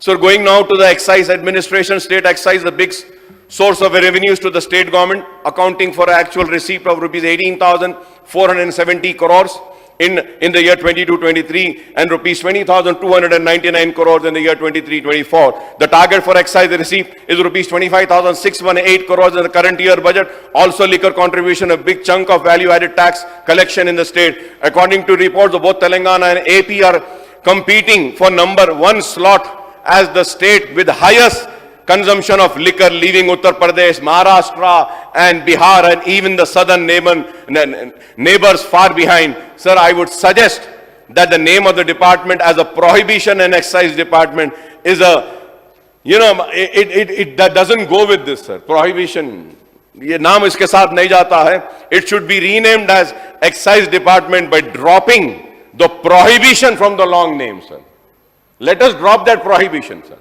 So going now to the excise administration, state excise, the big source of revenues to the state government, accounting for actual receipt of rupees 18,470 crores in the year 22-23 and rupees 20,299 crores in the year 23-24. The target for excise receipt is rupees 25,618 crores in the current year budget. Also liquor contribution, a big chunk of value-added tax collection in the state. According to reports, both Telangana and AP are competing for number one slot as the state with highest consumption of liquor, leaving Uttar Pradesh, Maharashtra and Bihar and even the southern neighbors far behind. Sir, I would suggest that the name of the department as a prohibition and excise department is a, it doesn't go with this, sir. Prohibition, ये नाम इसके साथ नहीं जाता है. It should be renamed as excise department by dropping the prohibition from the long name, sir. Let us drop that prohibition, sir.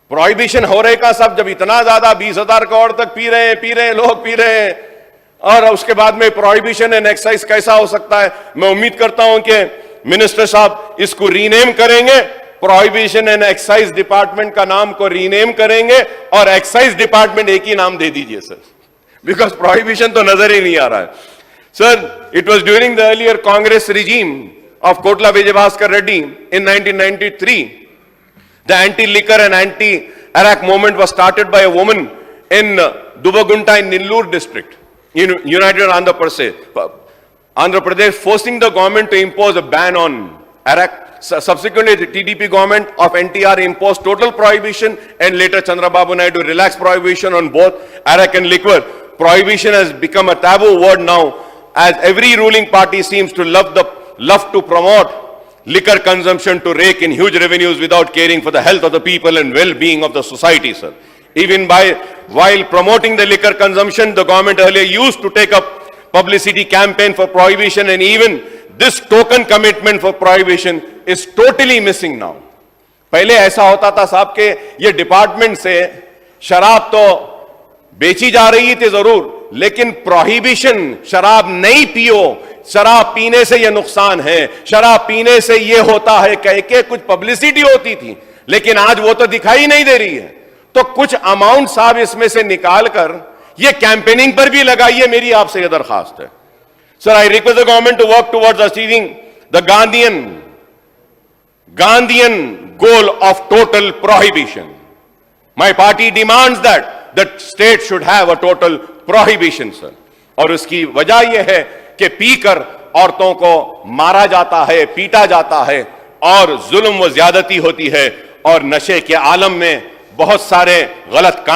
Prohibition हो रहे का सब, जब इतना ज्यादा 20,000 करोड़ तक पी रहे लोग पी रहे हैं, और उसके बाद में प्रोहिबिशन एंड एक्साइज कैसा हो सकता है? मैं उम्मीद करता हूं कि मिनिस्टर साहब इसको रीनेम करेंगे, प्रोहिबिशन एंड एक्साइज डिपार्टमेंट का नाम को रीनेम करेंगे और एक्साइज डिपार्टमेंट एक ही नाम दे दीजिए सर, बिकॉज प्रोहिबिशन तो नजर ही नहीं आ रहा है. Sir, it was during the earlier Congress regime of Kotla Vijayabhaskar Reddy in 1993. The anti-liquor and anti-Iraq movement was started by a woman in Dubagunta in Nellore district, in United Andhra Pradesh, forcing the government to impose a ban on Iraq. Subsequently, the TDP government of NTR imposed total prohibition, and later Chandrababu Naidu relaxed prohibition on both Iraq and liquor. Prohibition has become a taboo word now, as every ruling party seems to love to promote liquor consumption to rake in huge revenues without caring for the health of the people and well-being of the society, sir. Even while promoting the liquor consumption, the government earlier used to take up publicity campaign for prohibition, and even this token commitment for prohibition is totally missing now. पहले ऐसा होता था साहब के ये department से शराब तो बेची जा रही थी जरूर, लेकिन प्रोहिबिशन, शराब नहीं पियो, शराब पीने से ये नुकसान है, शराब पीने से ये होता है, कह के कुछ पब्लिसिटी होती थी, लेकिन आज वो तो दिखाई नहीं दे रही है. तो कुछ अमाउंट साहब इसमें से निकाल कर ये कैंपेनिंग पर भी लगाइए, मेरी आपसे ये दरखास्त है. Sir, I request the government to work towards achieving the Gandhian goal of total prohibition. My party demands that the state should have a total prohibition, sir. और उसकी वजह यह है कि पीकर औरतों को मारा जाता है, पीटा जाता है और जुल्म व ज्यादती होती है, और नशे के आलम में बहुत सारे गलत काम